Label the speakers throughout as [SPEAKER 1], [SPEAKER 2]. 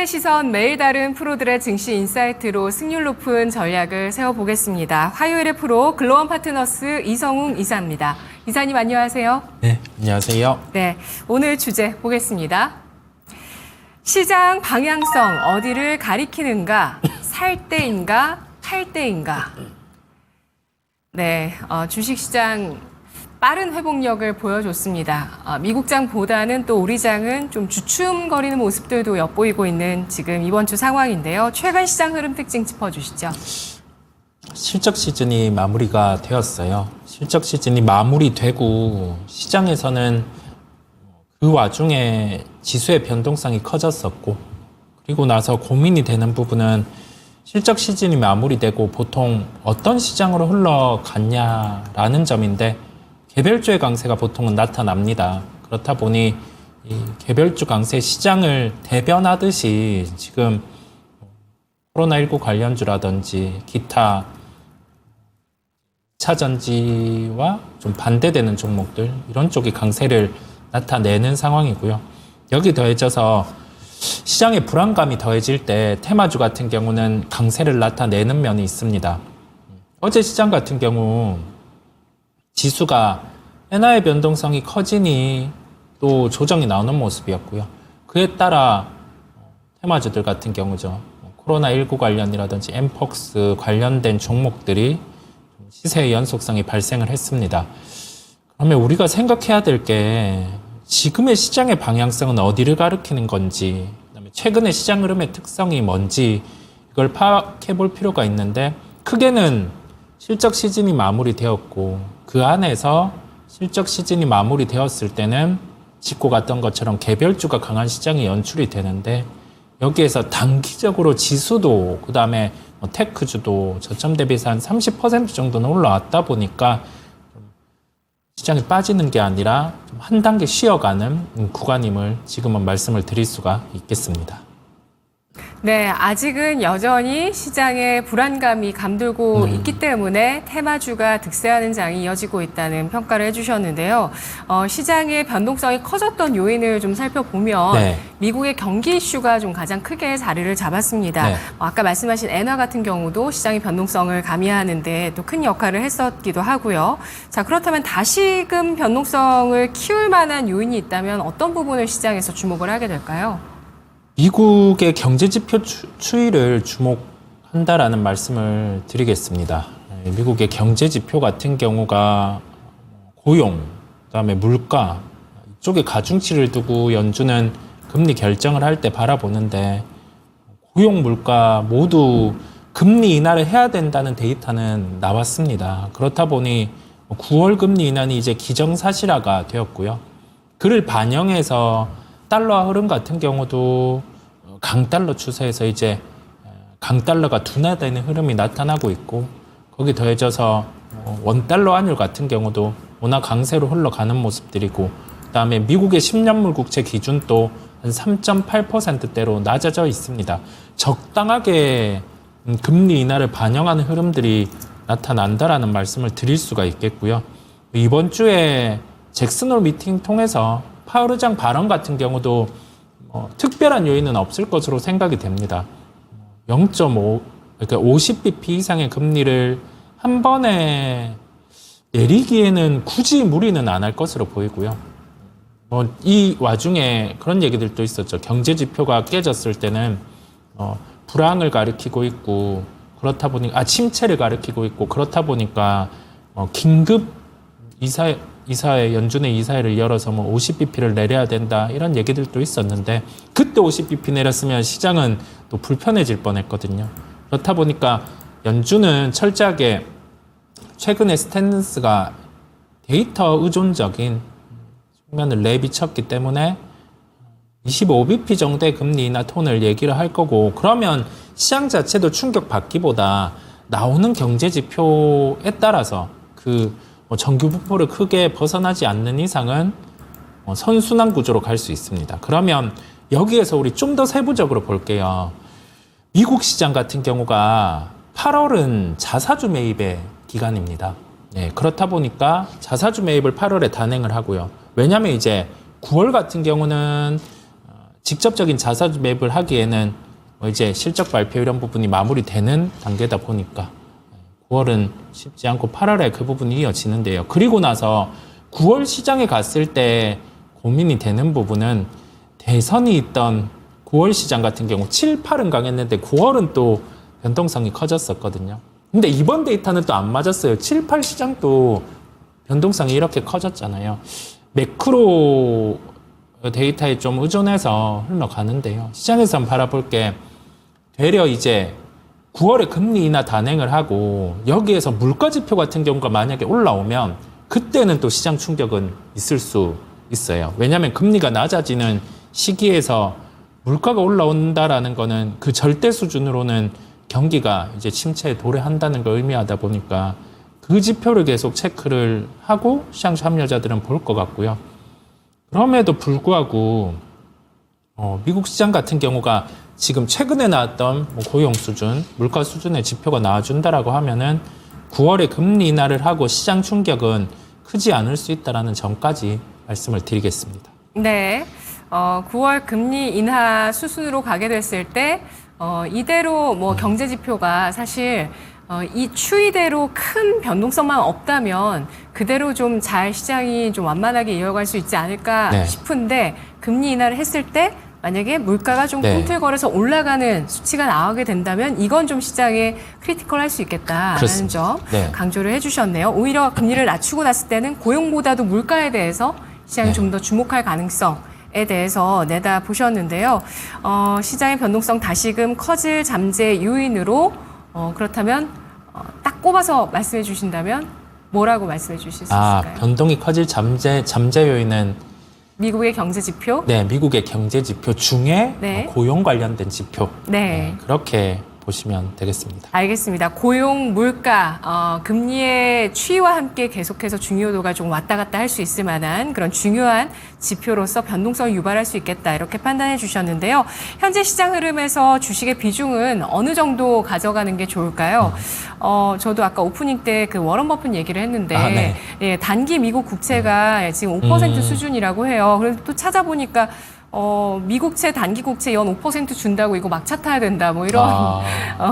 [SPEAKER 1] 시대의 시선 매일 다른 프로들의 증시 인사이트로 승률 높은 전략을 세워보겠습니다. 화요일의 프로 글로원 파트너스 이성웅 이사입니다. 이사님 안녕하세요.
[SPEAKER 2] 네, 안녕하세요.
[SPEAKER 1] 네, 오늘 주제 보겠습니다. 시장 방향성 어디를 가리키는가? 살 때인가? 팔 때인가? 네, 주식시장 빠른 회복력을 보여줬습니다. 미국장보다는 또 우리장은 좀 주춤거리는 모습들도 엿보이고 있는 지금 이번 주 상황인데요. 최근 시장 흐름 특징 짚어주시죠.
[SPEAKER 2] 실적 시즌이 마무리가 되었어요. 실적 시즌이 마무리되고 시장에서는 그 와중에 지수의 변동성이 커졌었고, 그리고 나서 고민이 되는 부분은 실적 시즌이 마무리되고 보통 어떤 시장으로 흘러갔냐라는 점인데, 개별주의 강세가 보통은 나타납니다. 그렇다 보니 이 개별주 강세 시장을 대변하듯이 지금 코로나19 관련주라든지 기타 차전지와 좀 반대되는 종목들, 이런 쪽이 강세를 나타내는 상황이고요. 여기 더해져서 시장의 불안감이 더해질 때 테마주 같은 경우는 강세를 나타내는 면이 있습니다. 어제 시장 같은 경우 지수가 엔화의 변동성이 커지니 또 조정이 나오는 모습이었고요. 그에 따라 테마주들 같은 경우죠. 코로나19 관련이라든지 엠폭스 관련된 종목들이 시세의 연속성이 발생을 했습니다. 그러면 우리가 생각해야 될 게 지금의 시장의 방향성은 어디를 가리키는 건지, 그다음에 최근의 시장 흐름의 특성이 뭔지 이걸 파악해 볼 필요가 있는데, 크게는 실적 시즌이 마무리되었고 그 안에서 실적 시즌이 마무리되었을 때는 짚고 갔던 것처럼 개별주가 강한 시장이 연출이 되는데, 여기에서 단기적으로 지수도 그다음에 테크주도 저점 대비해서 한 30% 정도는 올라왔다 보니까 시장이 빠지는 게 아니라 좀 한 단계 쉬어가는 구간임을 지금은 말씀을 드릴 수가 있겠습니다.
[SPEAKER 1] 네, 아직은 여전히 시장에 불안감이 감돌고 있기 때문에 테마주가 득세하는 장이 이어지고 있다는 평가를 해주셨는데요. 시장의 변동성이 커졌던 요인을 좀 살펴보면
[SPEAKER 2] 네.
[SPEAKER 1] 미국의 경기 이슈가 좀 가장 크게 자리를 잡았습니다.
[SPEAKER 2] 네.
[SPEAKER 1] 아까 말씀하신 엔화 같은 경우도 시장의 변동성을 가미하는데 또 큰 역할을 했었기도 하고요. 자, 그렇다면 다시금 변동성을 키울 만한 요인이 있다면 어떤 부분을 시장에서 주목을 하게 될까요?
[SPEAKER 2] 미국의 경제지표 추이를 주목한다라는 말씀을 드리겠습니다. 미국의 경제지표 같은 경우가 고용, 그다음에 물가 이쪽에 가중치를 두고 연준은 금리 결정을 할 때 바라보는데, 고용, 물가 모두 금리 인하를 해야 된다는 데이터는 나왔습니다. 그렇다 보니 9월 금리 인하는 이제 기정사실화가 되었고요. 그를 반영해서 달러화 흐름 같은 경우도 강달러 추세에서 이제 강달러가 둔화되는 흐름이 나타나고 있고, 거기 더해져서 원달러 환율 같은 경우도 원화 강세로 흘러가는 모습들이고, 그다음에 미국의 10년물 국채 기준도 한 3.8%대로 낮아져 있습니다. 적당하게 금리 인하를 반영하는 흐름들이 나타난다라는 말씀을 드릴 수가 있겠고요. 이번 주에 잭슨홀 미팅 통해서 파월 의장 발언 같은 경우도 특별한 요인은 없을 것으로 생각이 됩니다. 0.5, 그러니까 50bp 이상의 금리를 한 번에 내리기에는 굳이 무리는 안 할 것으로 보이고요. 이 와중에 그런 얘기들도 있었죠. 경제 지표가 깨졌을 때는 불황을 가리키고 있고, 그렇다 보니 침체를 가리키고 있고, 그렇다 보니까 긴급 이사회, 연준의 이사회를 열어서 50bp를 내려야 된다, 이런 얘기들도 있었는데, 그때 50bp 내렸으면 시장은 또 불편해질 뻔했거든요. 그렇다 보니까 연준은 철저하게 최근의 스탠스가 데이터 의존적인 측면을 내비쳤기 때문에 25bp 정도의 금리 인하 톤을 얘기를 할 거고, 그러면 시장 자체도 충격받기보다 나오는 경제 지표에 따라서 정규 분포를 크게 벗어나지 않는 이상은 선순환 구조로 갈 수 있습니다. 그러면 여기에서 우리 좀 더 세부적으로 볼게요. 미국 시장 같은 경우가 8월은 자사주 매입의 기간입니다. 네, 그렇다 보니까 자사주 매입을 8월에 단행을 하고요. 왜냐하면 이제 9월 같은 경우는 직접적인 자사 매입을 하기에는 이제 실적 발표 이런 부분이 마무리되는 단계다 보니까 9월은 쉽지 않고 8월에 그 부분이 이어지는데요. 그리고 나서 9월 시장에 갔을 때 고민이 되는 부분은 대선이 있던 9월 시장 같은 경우 7, 8은 강했는데 9월은 또 변동성이 커졌었거든요. 근데 이번 데이터는 또 안 맞았어요. 7, 8 시장도 변동성이 이렇게 커졌잖아요. 매크로 데이터에 좀 의존해서 흘러가는데요. 시장에서 바라볼 게 되려 이제 9월에 금리 인하 단행을 하고 여기에서 물가 지표 같은 경우가 만약에 올라오면 그때는 또 시장 충격은 있을 수 있어요. 왜냐하면 금리가 낮아지는 시기에서 물가가 올라온다라는 거는 그 절대 수준으로는 경기가 이제 침체에 도래한다는 걸 의미하다 보니까 그 지표를 계속 체크를 하고 시장 참여자들은 볼 것 같고요. 그럼에도 불구하고 미국 시장 같은 경우가 지금 최근에 나왔던 고용 수준, 물가 수준의 지표가 나와준다라고 하면은 9월에 금리 인하를 하고 시장 충격은 크지 않을 수 있다라는 점까지 말씀을 드리겠습니다.
[SPEAKER 1] 네. 9월 금리 인하 수순으로 가게 됐을 때 이대로 경제 지표가 사실 이 추이대로 큰 변동성만 없다면 그대로 좀 잘 시장이 좀 완만하게 이어갈 수 있지 않을까
[SPEAKER 2] 네.
[SPEAKER 1] 싶은데 금리 인하를 했을 때 만약에 물가가 좀
[SPEAKER 2] 네.
[SPEAKER 1] 꿈틀거려서 올라가는 수치가 나오게 된다면 이건 좀 시장에 크리티컬할 수 있겠다라는
[SPEAKER 2] 그렇습니다.
[SPEAKER 1] 점
[SPEAKER 2] 네.
[SPEAKER 1] 강조를 해주셨네요. 오히려 금리를 낮추고 났을 때는 고용보다도 물가에 대해서 시장이
[SPEAKER 2] 네.
[SPEAKER 1] 좀 더 주목할 가능성에 대해서 내다보셨는데요. 시장의 변동성 다시금 커질 잠재 요인으로 그렇다면 딱 꼽아서 말씀해 주신다면 뭐라고 말씀해 주실 수 있을까요?
[SPEAKER 2] 변동이 커질 잠재 요인은
[SPEAKER 1] 미국의 경제 지표?
[SPEAKER 2] 네, 미국의 경제 지표 중에
[SPEAKER 1] 네.
[SPEAKER 2] 고용 관련된 지표.
[SPEAKER 1] 네.
[SPEAKER 2] 그렇게 보시면 되겠습니다.
[SPEAKER 1] 알겠습니다. 고용, 물가, 금리의 추이와 함께 계속해서 중요도가 좀 왔다 갔다 할 수 있을 만한 그런 중요한 지표로서 변동성을 유발할 수 있겠다 이렇게 판단해 주셨는데요. 현재 시장 흐름에서 주식의 비중은 어느 정도 가져가는 게 좋을까요? 저도 아까 오프닝 때 그 워런 버핏 얘기를 했는데
[SPEAKER 2] 네.
[SPEAKER 1] 예, 단기 미국 국채가 지금 5% 수준이라고 해요. 그래서 또 찾아보니까 미국채, 단기국채 연 5% 준다고 이거 막차 타야 된다, 뭐 이런,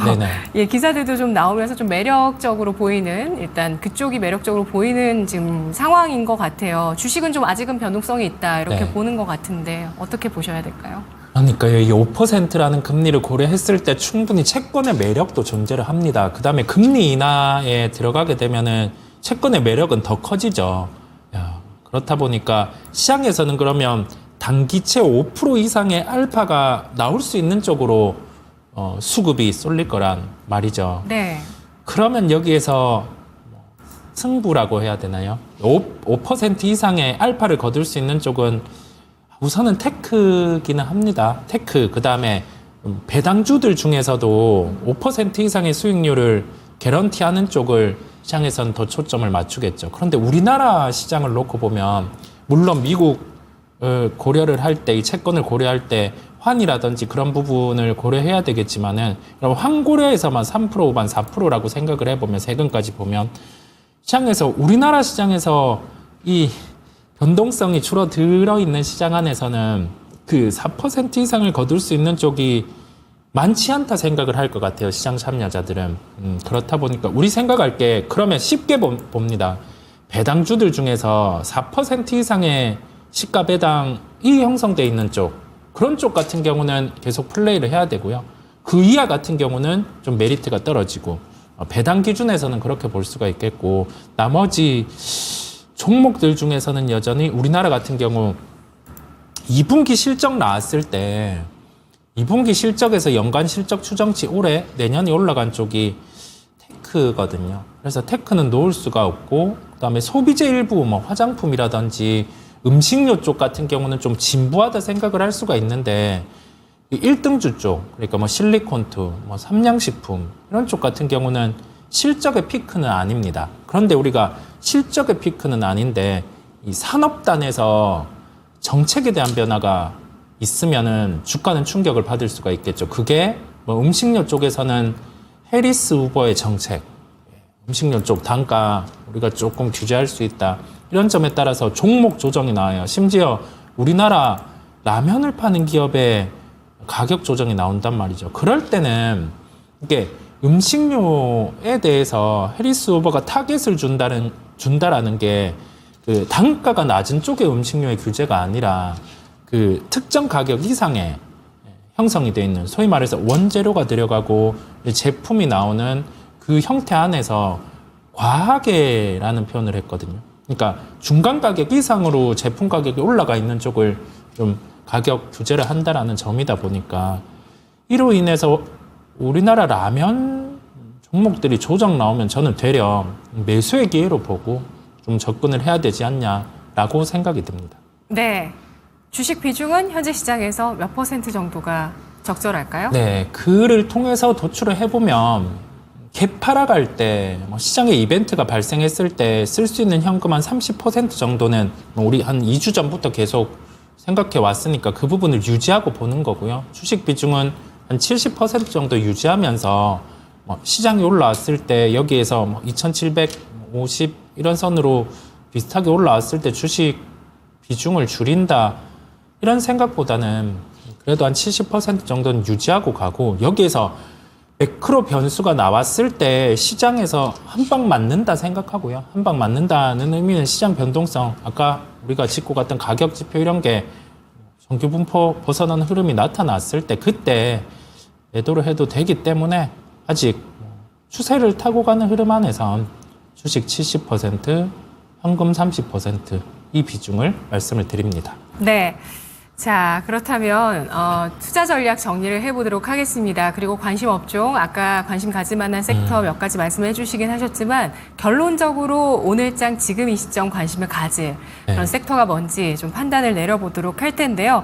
[SPEAKER 2] 네네.
[SPEAKER 1] 예, 기사들도 좀 나오면서 좀 매력적으로 보이는, 일단 그쪽이 매력적으로 보이는 지금 상황인 것 같아요. 주식은 좀 아직은 변동성이 있다, 이렇게
[SPEAKER 2] 네.
[SPEAKER 1] 보는 것 같은데, 어떻게 보셔야 될까요?
[SPEAKER 2] 그러니까요, 이 5%라는 금리를 고려했을 때 충분히 채권의 매력도 존재를 합니다. 그 다음에 금리 인하에 들어가게 되면은 채권의 매력은 더 커지죠. 그렇다 보니까 시장에서는 그러면 단기채 5% 이상의 알파가 나올 수 있는 쪽으로 수급이 쏠릴 거란 말이죠.
[SPEAKER 1] 네.
[SPEAKER 2] 그러면 여기에서 승부라고 해야 되나요? 5% 이상의 알파를 거둘 수 있는 쪽은 우선은 테크기는 합니다. 테크, 그 다음에 배당주들 중에서도 5% 이상의 수익률을 개런티하는 쪽을 시장에서는 더 초점을 맞추겠죠. 그런데 우리나라 시장을 놓고 보면 물론 미국 고려를 할 때, 이 채권을 고려할 때 환이라든지 그런 부분을 고려해야 되겠지만은 그럼 환고려에서만 3% 후반 4%라고 생각을 해보면 세금까지 보면 시장에서 우리나라 시장에서 이 변동성이 줄어들어 있는 시장 안에서는 그 4% 이상을 거둘 수 있는 쪽이 많지 않다 생각을 할 것 같아요. 시장 참여자들은. 그렇다 보니까 우리 생각할 게 그러면 쉽게 봅니다. 배당주들 중에서 4% 이상의 시가 배당이 형성돼 있는 쪽, 그런 쪽 같은 경우는 계속 플레이를 해야 되고요. 그 이하 같은 경우는 좀 메리트가 떨어지고 배당 기준에서는 그렇게 볼 수가 있겠고 나머지 종목들 중에서는 여전히 우리나라 같은 경우 2분기 실적 나왔을 때 2분기 실적에서 연간 실적 추정치 올해 내년이 올라간 쪽이 테크거든요. 그래서 테크는 놓을 수가 없고 그다음에 소비재 일부 뭐 화장품이라든지 음식료 쪽 같은 경우는 좀 진부하다 생각을 할 수가 있는데 1등주 쪽, 그러니까 뭐 실리콘투, 뭐 삼양식품 이런 쪽 같은 경우는 실적의 피크는 아닙니다. 그런데 우리가 실적의 피크는 아닌데 이 산업단에서 정책에 대한 변화가 있으면은 주가는 충격을 받을 수가 있겠죠. 그게 뭐 음식료 쪽에서는 해리스 후보의 정책, 음식료 쪽 단가 우리가 조금 규제할 수 있다. 이런 점에 따라서 종목 조정이 나와요. 심지어 우리나라 라면을 파는 기업에 가격 조정이 나온단 말이죠. 그럴 때는 이게 음식료에 대해서 해리스 후보가 타겟을 준다라는 게 그 단가가 낮은 쪽의 음식료의 규제가 아니라 그 특정 가격 이상의 형성이 되어 있는, 소위 말해서 원재료가 들어가고 제품이 나오는 그 형태 안에서 과하게라는 표현을 했거든요. 그러니까 중간 가격 이상으로 제품 가격이 올라가 있는 쪽을 좀 가격 규제를 한다라는 점이다 보니까 이로 인해서 우리나라 라면 종목들이 조정 나오면 저는 되려 매수의 기회로 보고 좀 접근을 해야 되지 않냐라고 생각이 듭니다.
[SPEAKER 1] 네. 주식 비중은 현재 시장에서 몇 % 정도가 적절할까요?
[SPEAKER 2] 네, 그를 통해서 도출을 해보면 개팔아갈 때, 시장에 이벤트가 발생했을 때 쓸 수 있는 현금 한 30% 정도는 우리 한 2주 전부터 계속 생각해 왔으니까 그 부분을 유지하고 보는 거고요. 주식 비중은 한 70% 정도 유지하면서 시장이 올라왔을 때 여기에서 2,750 이런 선으로 비슷하게 올라왔을 때 주식 비중을 줄인다 이런 생각보다는 그래도 한 70% 정도는 유지하고 가고, 여기에서 매크로 변수가 나왔을 때 시장에서 한 방 맞는다 생각하고요. 한 방 맞는다는 의미는 시장 변동성, 아까 우리가 짚고 갔던 가격 지표 이런 게 정규 분포 벗어나는 흐름이 나타났을 때 그때 매도를 해도 되기 때문에 아직 추세를 타고 가는 흐름 안에선 주식 70%, 현금 30% 이 비중을 말씀을 드립니다.
[SPEAKER 1] 네. 자, 그렇다면 투자 전략 정리를 해보도록 하겠습니다. 그리고 관심 업종, 아까 관심 가질 만한 섹터 몇 가지 말씀을 해주시긴 하셨지만 결론적으로 오늘장 지금 이 시점 관심을 가질 그런 섹터가 뭔지 좀 판단을 내려보도록 할 텐데요.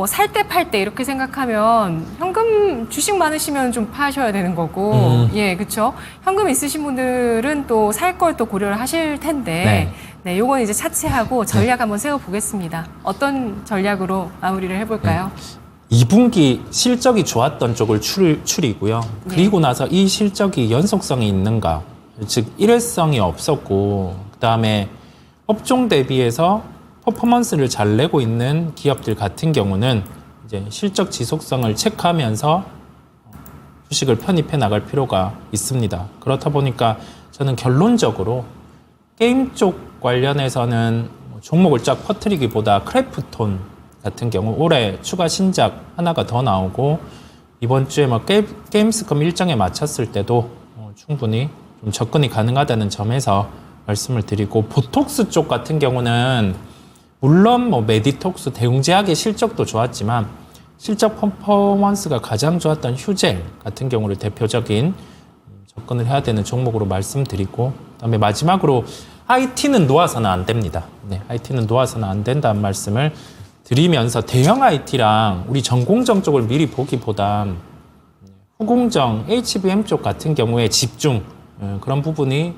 [SPEAKER 1] 살 때 팔 때 이렇게 생각하면 현금 주식 많으시면 좀 파셔야 되는 거고, 예, 그렇죠. 현금 있으신 분들은 또 살 걸 또 고려를 하실 텐데. 네, 요건 이제 차치하고 전략 한번 세워보겠습니다. 어떤 전략으로 마무리를 해볼까요?
[SPEAKER 2] 2분기 실적이 좋았던 쪽을 추리고요. 그리고 나서 이 실적이 연속성이 있는가, 즉 일회성이 없었고, 그다음에 업종 대비해서 퍼포먼스를 잘 내고 있는 기업들 같은 경우는 이제 실적 지속성을 체크하면서 주식을 편입해 나갈 필요가 있습니다. 그렇다 보니까 저는 결론적으로 게임 쪽 관련해서는 종목을 쫙 퍼뜨리기보다 크래프톤 같은 경우 올해 추가 신작 하나가 더 나오고, 이번 주에 게임스컴 일정에 맞췄을 때도 충분히 좀 접근이 가능하다는 점에서 말씀을 드리고, 보톡스 쪽 같은 경우는 물론 메디톡스 대웅제약의 실적도 좋았지만 실적 퍼포먼스가 가장 좋았던 휴젤 같은 경우를 대표적인 접근을 해야 되는 종목으로 말씀드리고, 그다음에 마지막으로 IT는 놓아서는 안 됩니다. 네, IT는 놓아서는 안 된다는 말씀을 드리면서 대형 IT랑 우리 전공정 쪽을 미리 보기보다 후공정, HBM 쪽 같은 경우에 집중, 그런 부분이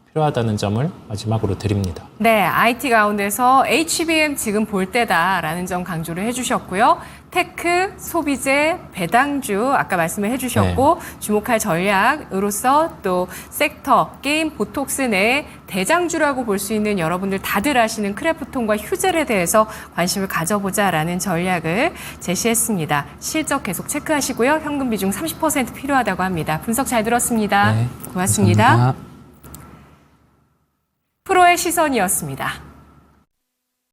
[SPEAKER 2] 필요하다는 점을 마지막으로 드립니다.
[SPEAKER 1] 네, IT 가운데서 HBM 지금 볼 때다라는 점 강조를 해주셨고요. 테크, 소비재, 배당주 아까 말씀을 해주셨고, 주목할 전략으로서 또 섹터, 게임, 보톡스 내 대장주라고 볼 수 있는 여러분들 다들 아시는 크래프톤과 휴젤에 대해서 관심을 가져보자라는 전략을 제시했습니다. 실적 계속 체크하시고요. 현금 비중 30% 필요하다고 합니다. 분석 잘 들었습니다.
[SPEAKER 2] 네,
[SPEAKER 1] 고맙습니다.
[SPEAKER 2] 감사합니다.
[SPEAKER 1] 프로의 시선이었습니다.